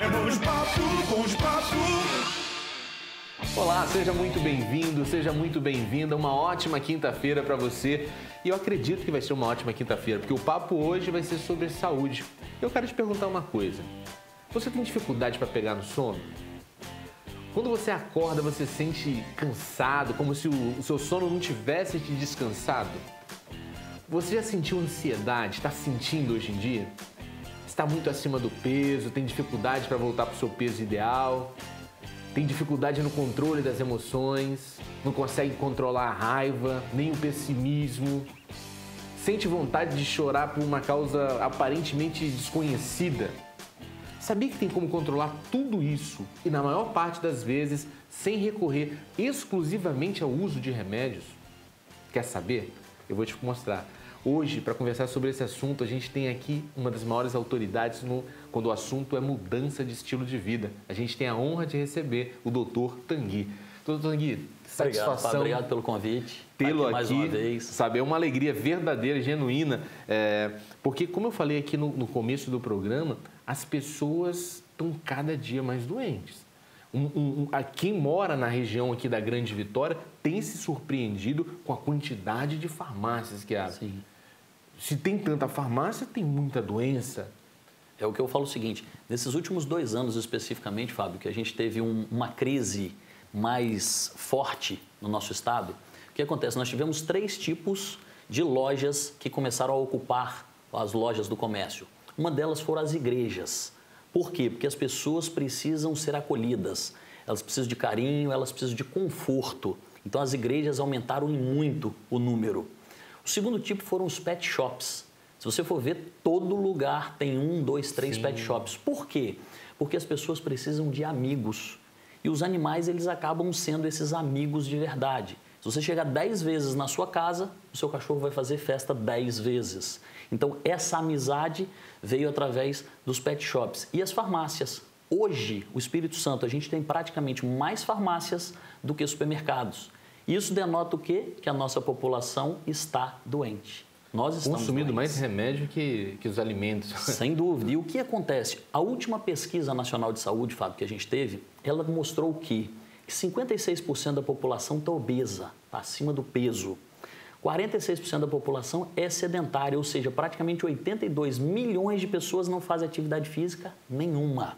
É Bons Papo, Bons Papo. Olá, seja muito bem-vindo, seja muito bem-vinda. Uma ótima quinta-feira para você. E eu acredito que vai ser uma ótima quinta-feira, porque o papo hoje vai ser sobre saúde. Eu quero te perguntar uma coisa. Você tem dificuldade para pegar no sono? Quando você acorda, você sente cansado, como se o seu sono não tivesse te descansado? Você já sentiu ansiedade? Está sentindo hoje em dia? Está muito acima do peso, tem dificuldade para voltar para o seu peso ideal? Tem dificuldade no controle das emoções? Não consegue controlar a raiva, nem o pessimismo? Sente vontade de chorar por uma causa aparentemente desconhecida? Sabia que tem como controlar tudo isso e, na maior parte das vezes, sem recorrer exclusivamente ao uso de remédios? Quer saber? Eu vou te mostrar. Hoje, para conversar sobre esse assunto, a gente tem aqui uma das maiores autoridades quando o assunto é mudança de estilo de vida. A gente tem a honra de receber o Dr. Tanguy. Dr. Tanguy, satisfação. Obrigado pelo convite. Tê-lo aqui, mais uma vez. Sabe, é uma alegria verdadeira, genuína, porque, como eu falei aqui no começo do programa, as pessoas estão cada dia mais doentes. Quem mora na região aqui da Grande Vitória tem se surpreendido com a quantidade de farmácias que há. Sim. Se tem tanta farmácia, tem muita doença. É o que eu falo o seguinte, nesses últimos 2 anos especificamente, Fábio, que a gente teve uma crise mais forte no nosso estado, o que acontece? Nós tivemos 3 tipos de lojas que começaram a ocupar as lojas do comércio. Uma delas foram as igrejas. Por quê? Porque as pessoas precisam ser acolhidas, elas precisam de carinho, elas precisam de conforto. Então, as igrejas aumentaram em muito o número. O segundo tipo foram os pet shops. Se você for ver, todo lugar tem 1, 2, 3 pet shops. Por quê? Porque as pessoas precisam de amigos. E os animais, eles acabam sendo esses amigos de verdade. Se você chegar 10 vezes na sua casa, o seu cachorro vai fazer festa 10 vezes. Então, essa amizade veio através dos pet shops. E as farmácias. Hoje, o Espírito Santo, a gente tem praticamente mais farmácias do que supermercados. Isso denota o quê? Que a nossa população está doente. Nós estamos consumindo doentes. mais remédio que os alimentos. Sem dúvida. E o que acontece? A última pesquisa nacional de saúde, Fábio, que a gente teve, ela mostrou o quê? Que 56% da população está obesa, está acima do peso. 46% da população é sedentária, ou seja, praticamente 82 milhões de pessoas não fazem atividade física nenhuma.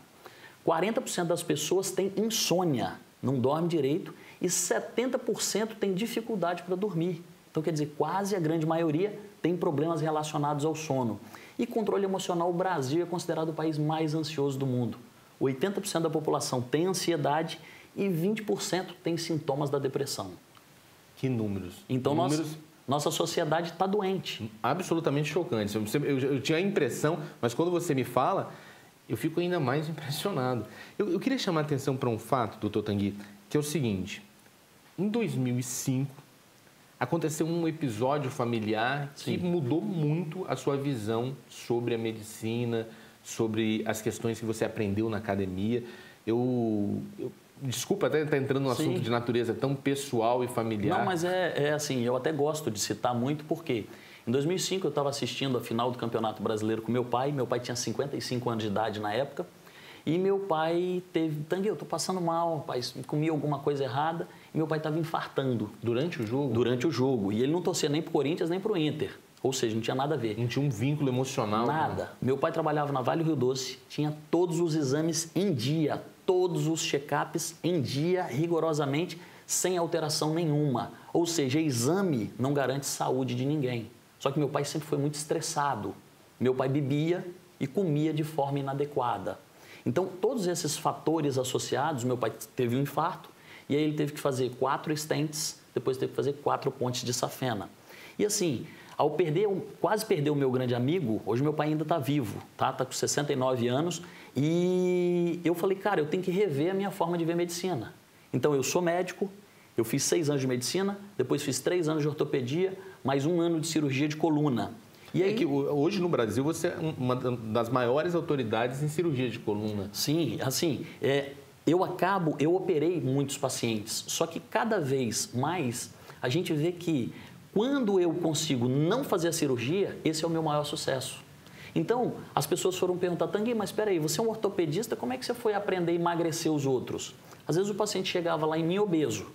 40% das pessoas têm insônia, não dorme direito, e 70% tem dificuldade para dormir. Então, quer dizer, quase a grande maioria tem problemas relacionados ao sono. E controle emocional, o Brasil é considerado o país mais ansioso do mundo. 80% da população tem ansiedade e 20% tem sintomas da depressão. Que números? Então, nossa sociedade está doente. Absolutamente chocante. Eu tinha a impressão, mas quando você me fala, eu fico ainda mais impressionado. Eu queria chamar a atenção para um fato, doutor Tanguy, que é o seguinte. Em 2005, aconteceu um episódio familiar que mudou muito a sua visão sobre a medicina, sobre as questões que você aprendeu na academia. Desculpa até estar entrando num assunto de natureza tão pessoal e familiar. Não, mas é assim, eu até gosto de citar muito porque em 2005 eu estava assistindo a final do Campeonato Brasileiro com meu pai tinha 55 anos de idade na época, e meu pai teve, Tanguy, eu estou passando mal, pai, comi alguma coisa errada, e meu pai estava infartando. Durante o jogo? Durante o jogo, e ele não torcia nem para o Corinthians nem para o Inter, ou seja, não tinha nada a ver. Não tinha um vínculo emocional? Nada. Meu pai trabalhava na Vale Rio Doce, tinha todos os exames em dia, todos os check-ups em dia, rigorosamente, sem alteração nenhuma. Ou seja, exame não garante saúde de ninguém. Só que meu pai sempre foi muito estressado. Meu pai bebia e comia de forma inadequada. Então, todos esses fatores associados, meu pai teve um infarto e aí ele teve que fazer 4 stents, depois teve que fazer 4 pontes de safena. E assim, ao quase perder o meu grande amigo, hoje meu pai ainda está vivo, tá com 69 anos, e eu falei, cara, eu tenho que rever a minha forma de ver medicina. Então, eu sou médico, eu fiz 6 anos de medicina, depois fiz 3 anos de ortopedia, mais 1 ano de cirurgia de coluna. E aí, que hoje no Brasil você é uma das maiores autoridades em cirurgia de coluna. Sim, assim, eu operei muitos pacientes, só que cada vez mais a gente vê que quando eu consigo não fazer a cirurgia, esse é o meu maior sucesso. Então, as pessoas foram perguntar, Tanguy, mas espera aí, você é um ortopedista, como é que você foi aprender a emagrecer os outros? Às vezes o paciente chegava lá em mim obeso,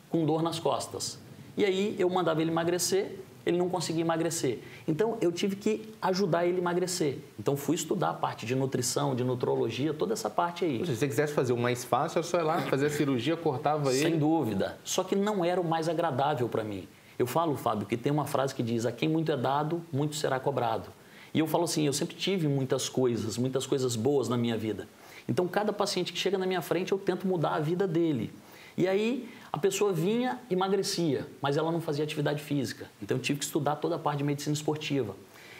com dor nas costas. E aí eu mandava ele emagrecer, ele não conseguia emagrecer. Então, eu tive que ajudar ele a emagrecer. Então, fui estudar a parte de nutrição, de nutrologia, toda essa parte aí. Se você quisesse fazer o mais fácil, é só ir lá, fazer a cirurgia, cortava ele. Sem dúvida. Só que não era o mais agradável para mim. Eu falo, Fábio, que tem uma frase que diz, a quem muito é dado, muito será cobrado. E eu falo assim, eu sempre tive muitas coisas boas na minha vida. Então, cada paciente que chega na minha frente, eu tento mudar a vida dele. E aí, a pessoa vinha e emagrecia, mas ela não fazia atividade física. Então, eu tive que estudar toda a parte de medicina esportiva.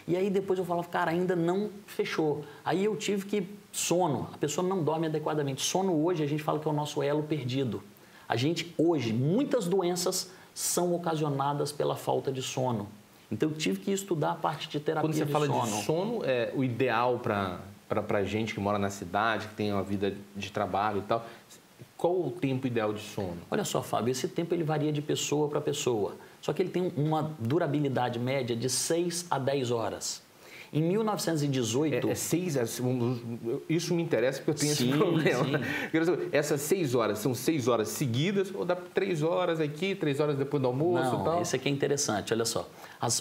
E aí, depois eu falava, cara, ainda não fechou. Aí, eu tive que... Sono. A pessoa não dorme adequadamente. Sono, hoje, a gente fala que é o nosso elo perdido. A gente, hoje, muitas doenças são ocasionadas pela falta de sono. Então, eu tive que estudar a parte de terapia de sono. Quando você fala de sono, é o ideal para gente que mora na cidade, que tem uma vida de trabalho e tal. Qual o tempo ideal de sono? Olha só, Fábio, esse tempo ele varia de pessoa para pessoa. Só que ele tem uma durabilidade média de 6 a 10 horas. Em 1918... Isso me interessa porque eu tenho esse problema. Sim. Essas 6 horas, são 6 horas seguidas ou dá 3 horas aqui, 3 horas depois do almoço e tal? Não, esse aqui é interessante, olha só.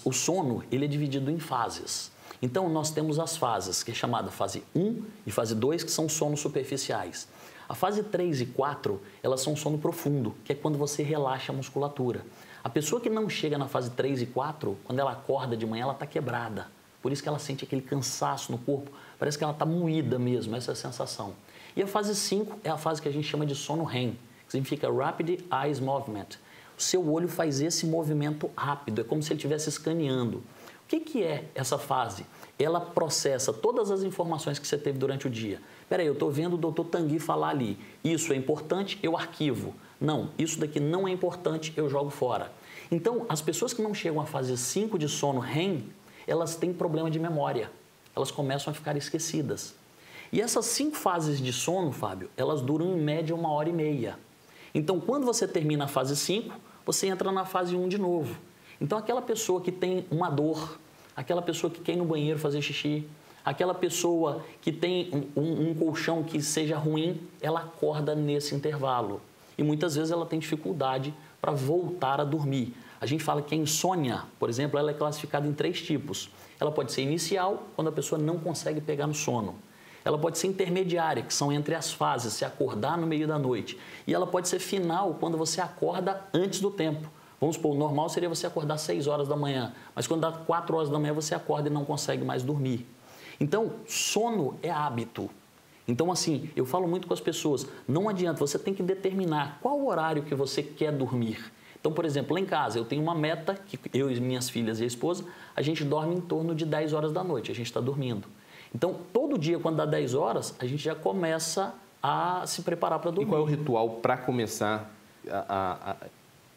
O sono, ele é dividido em fases. Então, nós temos as fases, que é chamada fase 1 e fase 2, que são sonos superficiais. A fase 3 e 4, elas são sono profundo, que é quando você relaxa a musculatura. A pessoa que não chega na fase 3 e 4, quando ela acorda de manhã, ela está quebrada. Por isso que ela sente aquele cansaço no corpo, parece que ela está moída mesmo, essa é a sensação. E a fase 5 é a fase que a gente chama de sono REM, que significa Rapid Eye Movement. O seu olho faz esse movimento rápido, é como se ele estivesse escaneando. O que é essa fase? Ela processa todas as informações que você teve durante o dia. Espera aí, eu estou vendo o Dr. Tanguy falar ali. Isso é importante, eu arquivo. Não, isso daqui não é importante, eu jogo fora. Então, as pessoas que não chegam à fase 5 de sono REM, elas têm problema de memória. Elas começam a ficar esquecidas. E essas 5 fases de sono, Fábio, elas duram em média 1h30. Então, quando você termina a fase 5, você entra na fase 1 de novo. Então, aquela pessoa que tem uma dor, aquela pessoa que quer ir no banheiro fazer xixi, aquela pessoa que tem um colchão que seja ruim, ela acorda nesse intervalo. E muitas vezes ela tem dificuldade para voltar a dormir. A gente fala que a insônia, por exemplo, ela é classificada em 3 tipos. Ela pode ser inicial, quando a pessoa não consegue pegar no sono. Ela pode ser intermediária, que são entre as fases, se acordar no meio da noite. E ela pode ser final, quando você acorda antes do tempo. Vamos supor, o normal seria você acordar às 6 horas da manhã, mas quando dá 4 horas da manhã você acorda e não consegue mais dormir. Então, sono é hábito. Então, assim, eu falo muito com as pessoas, não adianta, você tem que determinar qual horário que você quer dormir. Então, por exemplo, lá em casa, eu tenho uma meta, que eu e minhas filhas e a esposa, a gente dorme em torno de 10 horas da noite, a gente está dormindo. Então, todo dia, quando dá 10 horas, a gente já começa a se preparar para dormir. E qual é o ritual para começar a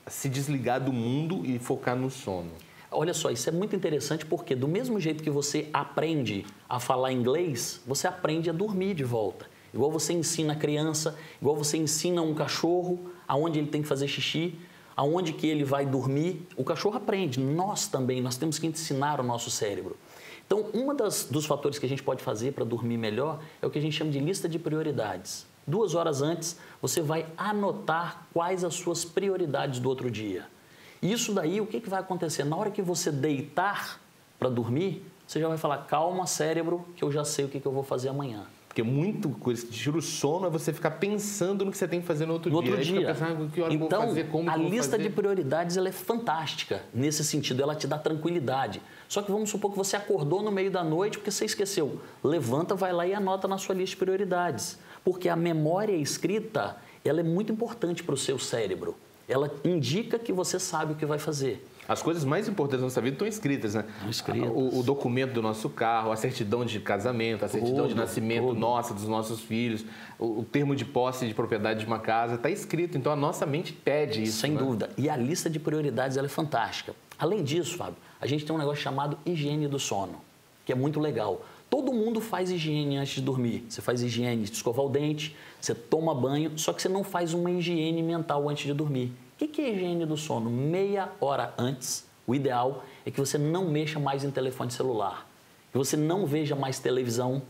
se desligar do mundo e focar no sono? Olha só, isso é muito interessante porque do mesmo jeito que você aprende a falar inglês, você aprende a dormir de volta. Igual você ensina a criança, igual você ensina um cachorro aonde ele tem que fazer xixi, aonde que ele vai dormir, o cachorro aprende. Nós também, nós temos que ensinar o nosso cérebro. Então, dos fatores que a gente pode fazer para dormir melhor é o que a gente chama de lista de prioridades. 2 horas antes, você vai anotar quais as suas prioridades do outro dia. Isso daí, o que vai acontecer? Na hora que você deitar para dormir, você já vai falar, calma, cérebro, que eu já sei o que eu vou fazer amanhã. Porque muito coisa que tira o sono é você ficar pensando no que você tem que fazer no outro dia. Aí fica pensando, que hora eu vou fazer, como a eu vou lista fazer. de prioridades ela é fantástica nesse sentido, ela te dá tranquilidade. Só que vamos supor que você acordou no meio da noite porque você esqueceu. Levanta, vai lá e anota na sua lista de prioridades. Porque a memória escrita, ela é muito importante para o seu cérebro. Ela indica que você sabe o que vai fazer. As coisas mais importantes da nossa vida estão escritas, né? Estão escritas. O documento do nosso carro, a certidão de casamento, a certidão de nascimento nossa, dos nossos filhos, o termo de posse de propriedade de uma casa, está escrito. Então, a nossa mente pede isso. Sem dúvida. E a lista de prioridades ela é fantástica. Além disso, Fábio, a gente tem um negócio chamado higiene do sono, que é muito legal. Todo mundo faz higiene antes de dormir. Você faz higiene de escovar o dente, você toma banho, só que você não faz uma higiene mental antes de dormir. O que é higiene do sono? Meia hora antes, o ideal é que você não mexa mais em telefone celular. que você não veja mais televisão,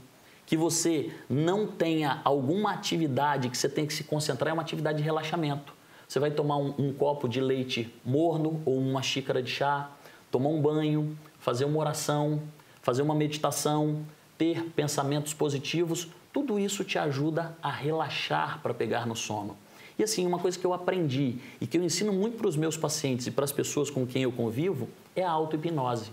que você não tenha alguma atividade que você tem que se concentrar, é uma atividade de relaxamento. Você vai tomar um copo de leite morno ou uma xícara de chá, tomar um banho, fazer uma oração, fazer uma meditação, ter pensamentos positivos, tudo isso te ajuda a relaxar para pegar no sono. E assim, uma coisa que eu aprendi e que eu ensino muito para os meus pacientes e para as pessoas com quem eu convivo é a auto-hipnose.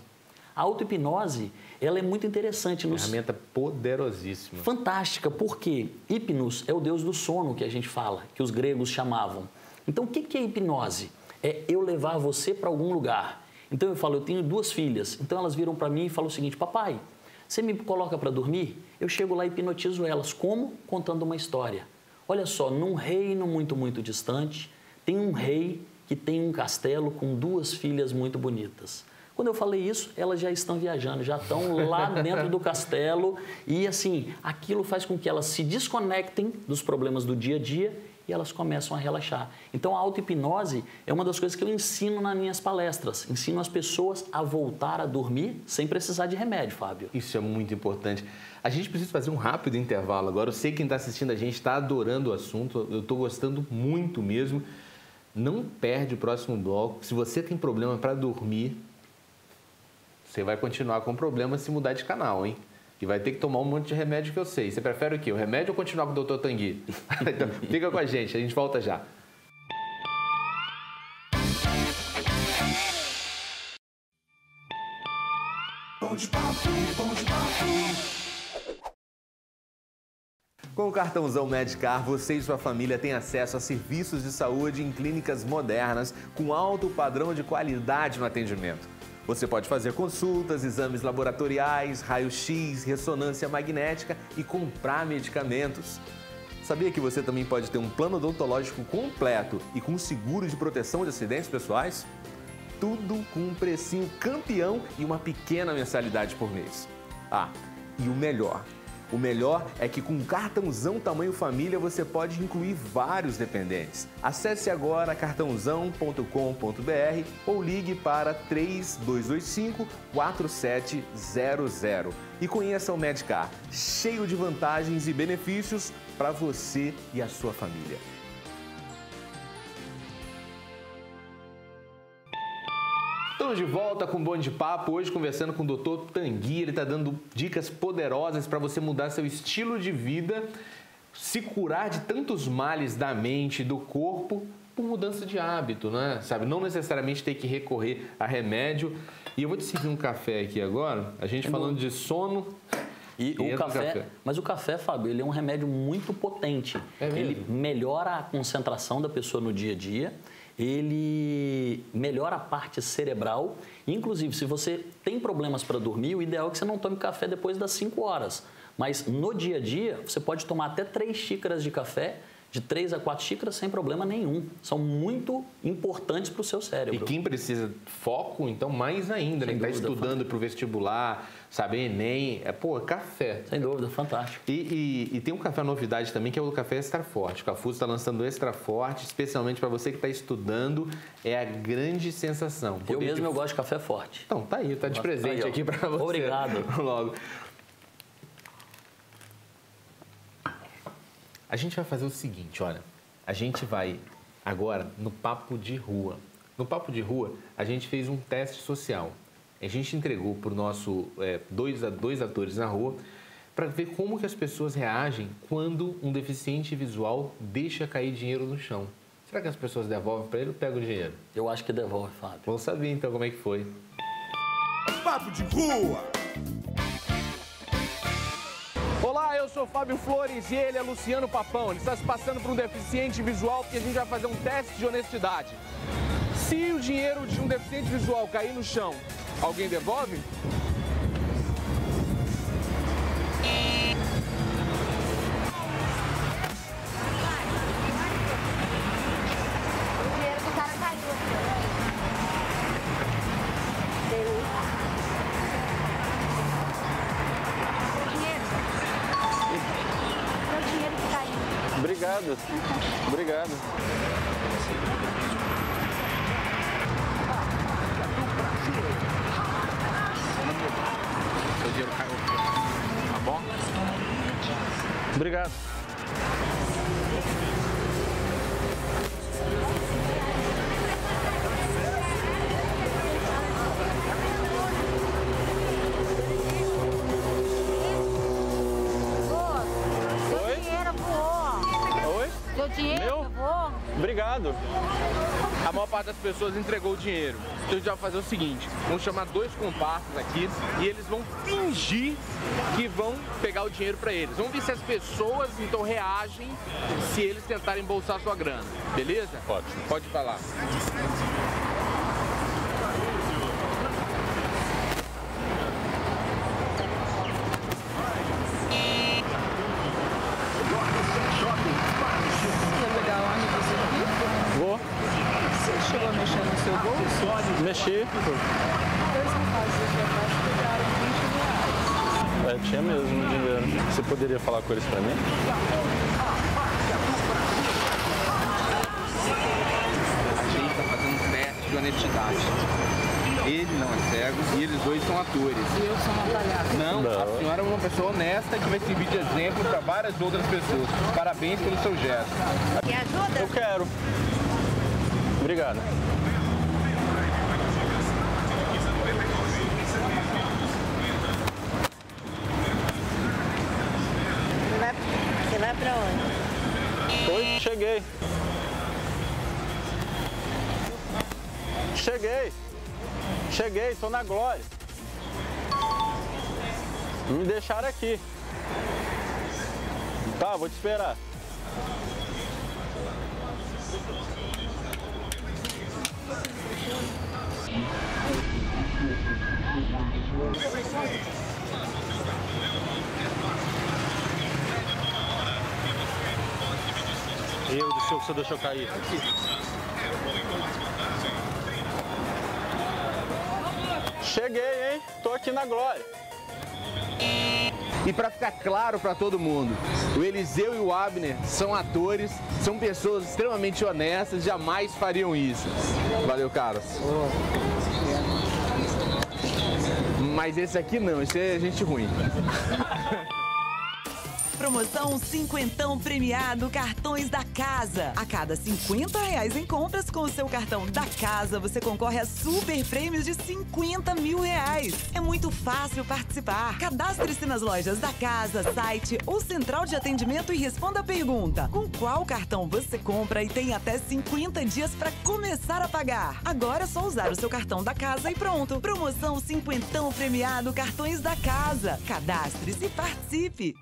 A auto-hipnose, ela é muito interessante. Ferramenta poderosíssima. Fantástica, porque hipnos é o deus do sono que a gente fala, que os gregos chamavam. Então, o que é hipnose? É eu levar você para algum lugar. Então, eu falo, eu tenho 2 filhas. Então, elas viram para mim e falam o seguinte, papai, você me coloca para dormir? Eu chego lá e hipnotizo elas. Como? Contando uma história. Olha só, num reino muito, muito distante, tem um rei que tem um castelo com 2 filhas muito bonitas. Quando eu falei isso, elas já estão viajando, já estão lá dentro do castelo e, assim, aquilo faz com que elas se desconectem dos problemas do dia a dia e elas começam a relaxar. Então, a auto-hipnose é uma das coisas que eu ensino nas minhas palestras. Ensino as pessoas a voltar a dormir sem precisar de remédio, Fábio. Isso é muito importante. A gente precisa fazer um rápido intervalo agora. Eu sei que quem está assistindo a gente está adorando o assunto. Eu estou gostando muito mesmo. Não perde o próximo bloco. Se você tem problema para dormir, você vai continuar com problema se mudar de canal, hein? E vai ter que tomar um monte de remédio que eu sei. Você prefere o quê? O remédio ou continuar com o Dr. Tanguy? Então, fica com a gente volta já. Bom de papo, bom de papo. Com o cartãozão Medcar, você e sua família têm acesso a serviços de saúde em clínicas modernas com alto padrão de qualidade no atendimento. Você pode fazer consultas, exames laboratoriais, raio-x, ressonância magnética e comprar medicamentos. Sabia que você também pode ter um plano odontológico completo e com seguro de proteção de acidentes pessoais? Tudo com um precinho campeão e uma pequena mensalidade por mês. Ah, e o melhor é que com um cartãozão tamanho família você pode incluir vários dependentes. Acesse agora cartãozão.com.br ou ligue para 3225-4700 e conheça o Medcar, cheio de vantagens e benefícios para você e a sua família. Estamos de volta com o Bom de Papo, hoje conversando com o Dr. Tanguy. Ele está dando dicas poderosas para você mudar seu estilo de vida, se curar de tantos males da mente e do corpo por mudança de hábito, né? Sabe? Não necessariamente ter que recorrer a remédio. E eu vou te servir um café aqui agora, a gente falando de sono. E o café, mas o café, Fábio, ele é um remédio muito potente. Ele melhora a concentração da pessoa no dia a dia. Ele melhora a parte cerebral. Inclusive, se você tem problemas para dormir, o ideal é que você não tome café depois das 5 horas. Mas no dia a dia, você pode tomar até 3 xícaras de café, de 3 a 4 xícaras, sem problema nenhum. São muito importantes para o seu cérebro. E quem precisa de foco, então, mais ainda, né? Quem está estudando para o vestibular, sabe, Enem, café. Sem dúvida, fantástico. E tem um café novidade também, que é o café Extra Forte. O Cafuso está lançando Extra Forte, especialmente para você que está estudando, é a grande sensação. Eu gosto de café forte. Então, tá aí, tá de presente aqui para você. Obrigado. Logo. A gente vai fazer o seguinte, olha, a gente vai agora no Papo de Rua. No Papo de Rua, a gente fez um teste social. A gente entregou para o nosso dois atores na rua para ver como que as pessoas reagem quando um deficiente visual deixa cair dinheiro no chão. Será que as pessoas devolvem para ele ou pegam o dinheiro? Eu acho que devolve, Fábio. Vamos saber então como é que foi. Papo de Rua. Olá, eu sou Fábio Flores e ele é Luciano Papão. Ele está se passando por um deficiente visual porque a gente vai fazer um teste de honestidade. Se o dinheiro de um deficiente visual cair no chão, alguém devolve? O dinheiro do cara caiu aqui. Meu dinheiro que caiu. Obrigado. Obrigado. Seu dinheiro caiu. Tá bom? Obrigado. Seu dinheiro voou. Oi? Seu dinheiro Meu? voou. Obrigado. A maior parte das pessoas entregou o dinheiro. Então a gente vai fazer o seguinte, vamos chamar 2 comparsas aqui e eles vão fingir que vão pegar o dinheiro pra eles. Vamos ver se as pessoas então reagem se eles tentarem embolsar sua grana, beleza? Pode. Pode falar. Vou. Você chegou a mexer no seu bolso? Mexi. 2 rapazes aqui atrás pegaram R$20. Tinha mesmo dinheiro. Você poderia falar com eles pra mim? A gente está fazendo um teste de honestidade. Ele não é cego e eles 2 são atores. E eu sou uma palhaça. Não, Não. a senhora é uma pessoa honesta que vai servir de exemplo para várias outras pessoas. Parabéns pelo seu gesto. Me ajuda? Eu quero. Obrigado. Você vai pra onde? Oi, cheguei. Cheguei, tô na Glória. Me deixaram aqui. Tá, vou te esperar. Eu do senhor que você deixou cair. Cheguei, hein? Tô aqui na Glória. E para ficar claro para todo mundo, o Eliseu e o Abner são atores, são pessoas extremamente honestas, jamais fariam isso. Valeu, caras. Mas esse aqui não, esse é gente ruim. Promoção Cinquentão Premiado Cartões da Casa. A cada R$50 em compras com o seu cartão da Casa, você concorre a super prêmios de R$50 mil. É muito fácil participar. Cadastre-se nas lojas da Casa, site ou central de atendimento e responda a pergunta: com qual cartão você compra e tem até 50 dias para começar a pagar. Agora é só usar o seu cartão da Casa e pronto. Promoção Cinquentão Premiado Cartões da Casa. Cadastre-se e participe.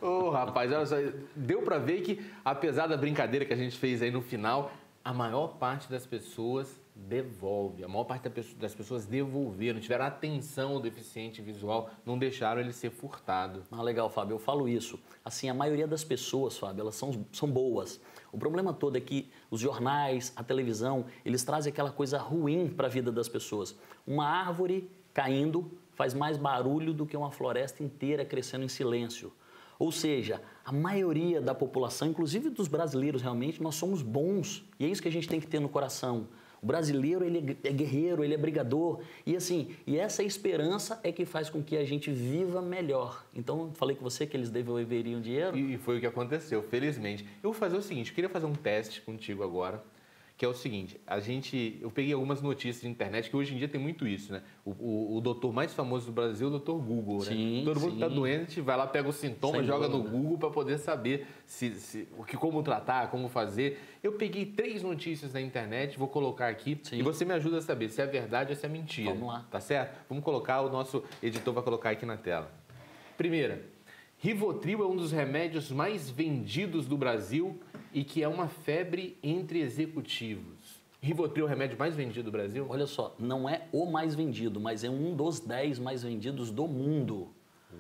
Ô, rapaz, olha só, deu pra ver que, apesar da brincadeira que a gente fez aí no final, a maior parte das pessoas devolve. A maior parte das pessoas devolveram, tiveram atenção ao deficiente visual, não deixaram ele ser furtado. Ah, legal, Fábio, eu falo isso. Assim, a maioria das pessoas, Fábio, elas são boas. O problema todo é que os jornais, a televisão, eles trazem aquela coisa ruim para a vida das pessoas. Uma árvore caindo faz mais barulho do que uma floresta inteira crescendo em silêncio. Ou seja, a maioria da população, inclusive dos brasileiros realmente, nós somos bons. E é isso que a gente tem que ter no coração. O brasileiro, ele é guerreiro, ele é brigador. E assim, essa esperança é que faz com que a gente viva melhor. Então, falei com você que eles devolveriam dinheiro. E foi o que aconteceu, felizmente. Eu vou fazer o seguinte, eu queria fazer um teste contigo agora, que é o seguinte, eu peguei algumas notícias na internet, que hoje em dia tem muito isso, né? O doutor mais famoso do Brasil é o doutor Google, né? Sim, todo mundo sim. Tá doente, vai lá, pega os sintomas, Sem joga no dúvida. Google para poder saber como tratar, como fazer. Eu peguei 3 notícias na internet, vou colocar aqui, Sim. e você me ajuda a saber se é verdade ou se é mentira. Vamos lá. Tá certo? Vamos colocar, o nosso editor vai colocar aqui na tela. Primeira, Rivotril é um dos remédios mais vendidos do Brasil e que é uma febre entre executivos. Rivotril é o remédio mais vendido do Brasil? Olha só, não é o mais vendido, mas é um dos 10 mais vendidos do mundo.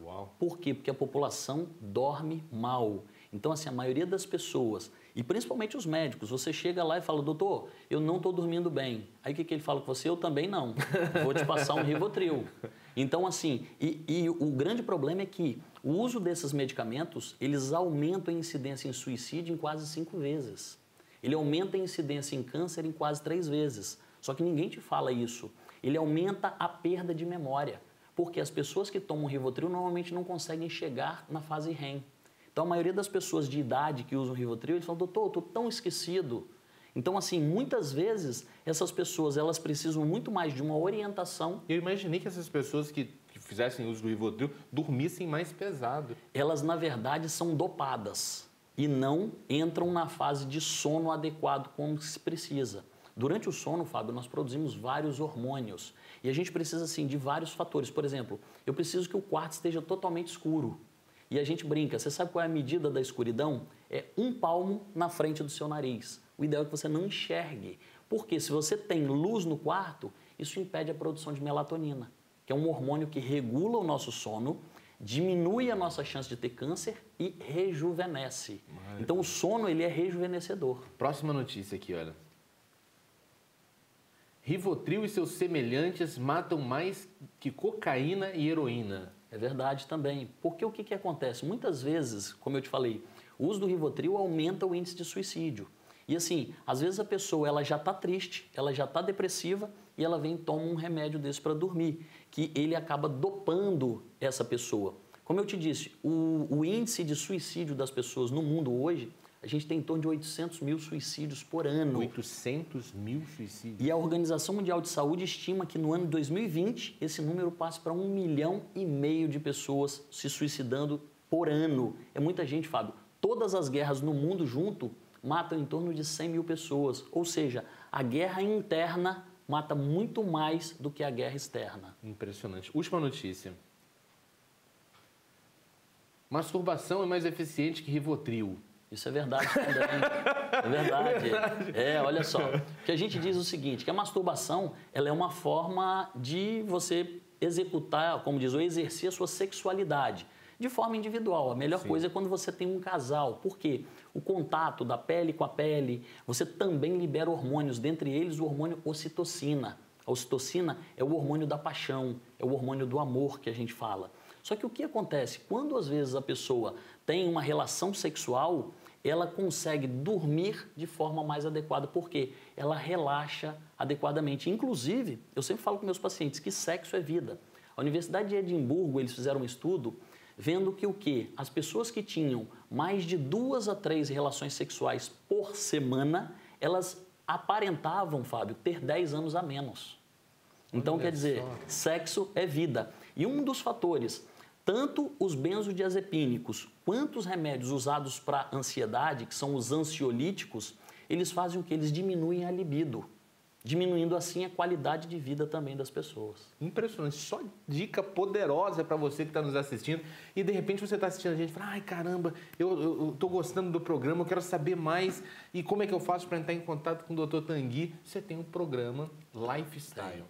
Uau. Por quê? Porque a população dorme mal. Então, assim, a maioria das pessoas, e principalmente os médicos, você chega lá e fala, doutor, eu não estou dormindo bem. Aí o que ele fala com você? Eu também não. Vou te passar um Rivotril. Então, assim, e o grande problema é que o uso desses medicamentos, eles aumentam a incidência em suicídio em quase 5 vezes. Ele aumenta a incidência em câncer em quase 3 vezes. Só que ninguém te fala isso. Ele aumenta a perda de memória. Porque as pessoas que tomam Rivotril normalmente não conseguem chegar na fase REM. Então, a maioria das pessoas de idade que usam Rivotril, eles falam, doutor, eu estou tão esquecido. Então, assim, muitas vezes, essas pessoas, elas precisam muito mais de uma orientação. Eu imaginei que essas pessoas que fizessem uso do Rivotril dormissem mais pesado. Elas, na verdade, são dopadas e não entram na fase de sono adequado como se precisa. Durante o sono, Fábio, nós produzimos vários hormônios e a gente precisa, assim, de vários fatores. Por exemplo, eu preciso que o quarto esteja totalmente escuro. E a gente brinca, você sabe qual é a medida da escuridão? É 1 palmo na frente do seu nariz. O ideal é que você não enxergue. Porque se você tem luz no quarto, isso impede a produção de melatonina, que é um hormônio que regula o nosso sono, diminui a nossa chance de ter câncer e rejuvenesce. Então o sono, ele é rejuvenescedor. Próxima notícia aqui, olha. Rivotril e seus semelhantes matam mais que cocaína e heroína. É verdade também. Porque o que acontece? Muitas vezes, como eu te falei, o uso do Rivotril aumenta o índice de suicídio. E assim, às vezes a pessoa ela já está triste, ela já está depressiva e ela vem e toma um remédio desse para dormir, que ele acaba dopando essa pessoa. Como eu te disse, o índice de suicídio das pessoas no mundo hoje, a gente tem em torno de 800 mil suicídios por ano. 800 mil suicídios? E a Organização Mundial de Saúde estima que no ano de 2020 esse número passe para 1,5 milhão de pessoas se suicidando por ano. É muita gente, Fábio. Todas as guerras no mundo junto matam em torno de 100 mil pessoas. Ou seja, a guerra interna mata muito mais do que a guerra externa. Impressionante. Última notícia. Masturbação é mais eficiente que Rivotril. Isso é verdade também. É verdade. Olha só. O que a gente diz é o seguinte, que a masturbação ela é uma forma de você executar, como diz, ou exercer a sua sexualidade de forma individual. A melhor coisa é quando você tem um casal. Por quê? O contato da pele com a pele, você também libera hormônios, dentre eles o hormônio ocitocina. A ocitocina é o hormônio da paixão, é o hormônio do amor que a gente fala. Só que o que acontece? Quando às vezes a pessoa tem uma relação sexual, ela consegue dormir de forma mais adequada, porque ela relaxa adequadamente. Inclusive, eu sempre falo com meus pacientes que sexo é vida. A Universidade de Edimburgo, eles fizeram um estudo vendo que o quê? As pessoas que tinham mais de 2 a 3 relações sexuais por semana, elas aparentavam, Fábio, ter 10 anos a menos. Então, quer dizer, sexo é vida. E um dos fatores, tanto os benzodiazepínicos quanto os remédios usados para ansiedade, que são os ansiolíticos, eles fazem o que? Eles diminuem a libido, diminuindo assim a qualidade de vida também das pessoas. Impressionante. Só dica poderosa para você que está nos assistindo e de repente você está assistindo a gente e fala, ai caramba, eu estou gostando do programa, eu quero saber mais e como é que eu faço para entrar em contato com o Dr. Tanguy? Você tem um programa Lifestyle.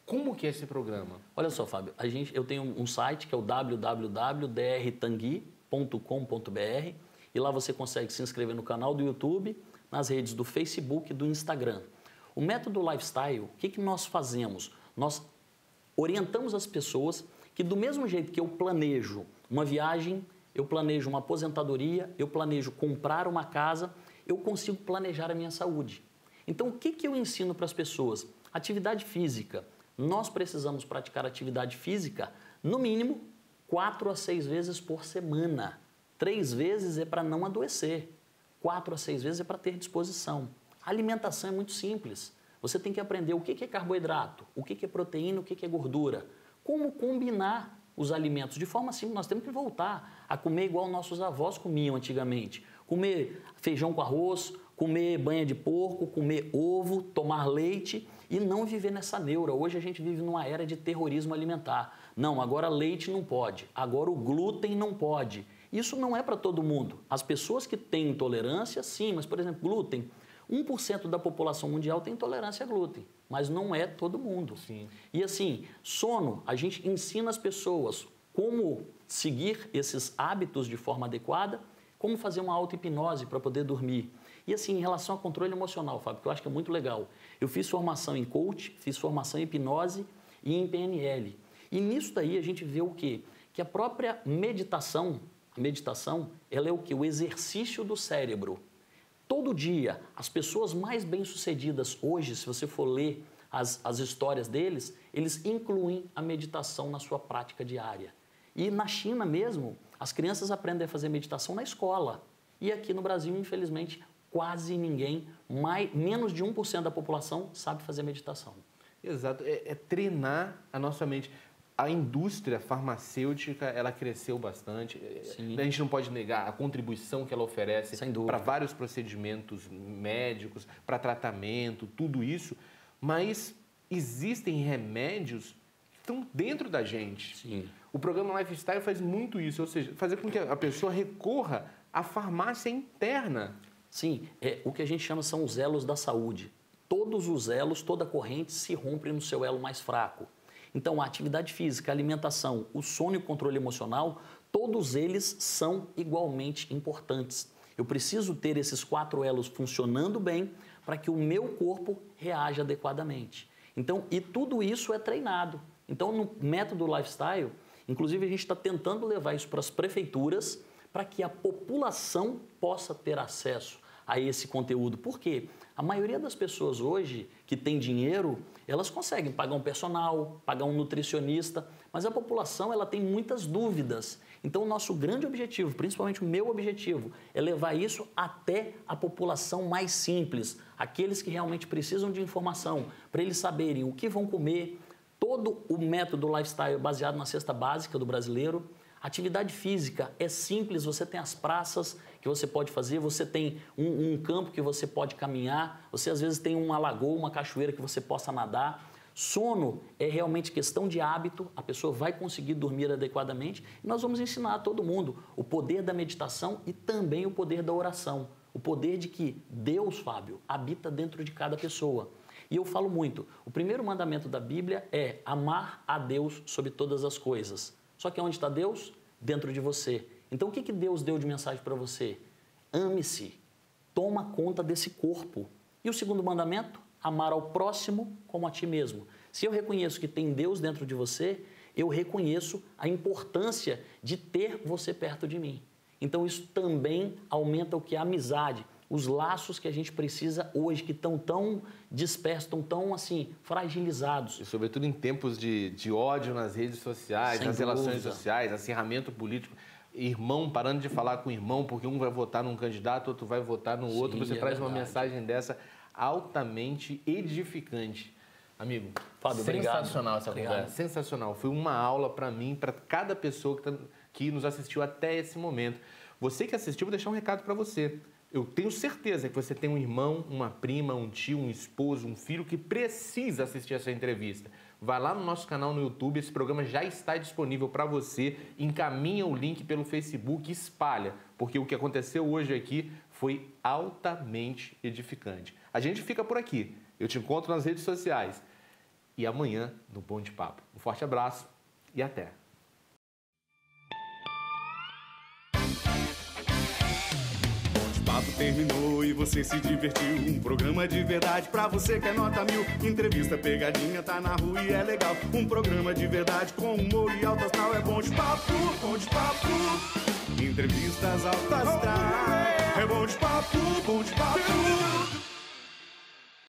Como que é esse programa? Olha só, Fábio, eu tenho um site que é o www.drtangui.com.br e lá você consegue se inscrever no canal do YouTube, nas redes do Facebook e do Instagram. O método Lifestyle, o que nós fazemos? Nós orientamos as pessoas que do mesmo jeito que eu planejo uma viagem, eu planejo uma aposentadoria, eu planejo comprar uma casa, eu consigo planejar a minha saúde. Então, o que eu ensino para as pessoas? Atividade física. Nós precisamos praticar atividade física, no mínimo, 4 a 6 vezes por semana. 3 vezes é para não adoecer. 4 a 6 vezes é para ter disposição. A alimentação é muito simples. Você tem que aprender o que é carboidrato, o que é proteína, o que é gordura. Como combinar os alimentos. De forma simples, nós temos que voltar a comer igual nossos avós comiam antigamente. Comer feijão com arroz, comer banha de porco, comer ovo, tomar leite e não viver nessa neura. Hoje a gente vive numa era de terrorismo alimentar. Não, agora leite não pode, agora o glúten não pode. Isso não é para todo mundo. As pessoas que têm intolerância, sim, mas, por exemplo, glúten. 1% da população mundial tem intolerância a glúten, mas não é todo mundo. Sim. E assim, sono, a gente ensina as pessoas como seguir esses hábitos de forma adequada, como fazer uma auto-hipnose para poder dormir. E assim, em relação ao controle emocional, Fábio, que eu acho que é muito legal. Eu fiz formação em coach, fiz formação em hipnose e em PNL. E nisso daí a gente vê o quê? Que a própria meditação, ela é o quê? O exercício do cérebro. Todo dia, as pessoas mais bem-sucedidas hoje, se você for ler as histórias deles, eles incluem a meditação na sua prática diária. E na China mesmo, as crianças aprendem a fazer meditação na escola. E aqui no Brasil, infelizmente, quase ninguém, menos de 1% da população sabe fazer meditação. Exato, é treinar a nossa mente. A indústria farmacêutica, ela cresceu bastante. Sim. A gente não pode negar a contribuição que ela oferece para vários procedimentos médicos, para tratamento, tudo isso. Mas existem remédios que estão dentro da gente. Sim. O programa Lifestyle faz muito isso, ou seja, fazer com que a pessoa recorra à farmácia interna. Sim, o que a gente chama são os elos da saúde. Todos os elos, toda corrente se rompe no seu elo mais fraco. Então, a atividade física, a alimentação, o sono e o controle emocional, todos eles são igualmente importantes. Eu preciso ter esses 4 elos funcionando bem para que o meu corpo reaja adequadamente. Então, e tudo isso é treinado. Então, no método Lifestyle, inclusive a gente está tentando levar isso para as prefeituras para que a população possa ter acesso a esse conteúdo. Por quê? A maioria das pessoas hoje que tem dinheiro, elas conseguem pagar um personal, pagar um nutricionista, mas a população ela tem muitas dúvidas. Então, o nosso grande objetivo, principalmente o meu objetivo, é levar isso até a população mais simples, aqueles que realmente precisam de informação, para eles saberem o que vão comer. Todo o método Lifestyle baseado na cesta básica do brasileiro. Atividade física é simples, você tem as praças que você pode fazer, você tem um campo que você pode caminhar, você às vezes tem uma lagoa, uma cachoeira que você possa nadar. Sono é realmente questão de hábito, a pessoa vai conseguir dormir adequadamente e nós vamos ensinar a todo mundo o poder da meditação e também o poder da oração. O poder de que Deus, Fábio, habita dentro de cada pessoa. E eu falo muito, o primeiro mandamento da Bíblia é amar a Deus sobre todas as coisas. Só que onde está Deus? Dentro de você. Então, o que Deus deu de mensagem para você? Ame-se. Toma conta desse corpo. E o segundo mandamento? Amar ao próximo como a ti mesmo. Se eu reconheço que tem Deus dentro de você, eu reconheço a importância de ter você perto de mim. Então, isso também aumenta o que? A amizade. Os laços que a gente precisa hoje, que estão tão dispersos, estão tão, assim, fragilizados. E, sobretudo, em tempos de ódio nas redes sociais, nas relações sociais, acirramento político, irmão parando de falar com o irmão, porque um vai votar num candidato, outro vai votar no outro. Você traz uma mensagem dessa altamente edificante. Amigo, Fábio, sensacional essa conversa, sensacional. Foi uma aula para mim, para cada pessoa que nos assistiu até esse momento. Você que assistiu, vou deixar um recado para você. Eu tenho certeza que você tem um irmão, uma prima, um tio, um esposo, um filho que precisa assistir essa entrevista. Vai lá no nosso canal no YouTube, esse programa já está disponível para você. Encaminha o link pelo Facebook, espalha, porque o que aconteceu hoje aqui foi altamente edificante. A gente fica por aqui. Eu te encontro nas redes sociais. E amanhã no Bom de Papo. Um forte abraço e até. O papo terminou e você se divertiu. Um programa de verdade pra você que é nota 1000. Entrevista pegadinha, tá na rua e é legal. Um programa de verdade com humor e alto astral. É Bom de Papo, Bom de Papo. Entrevistas altas astral.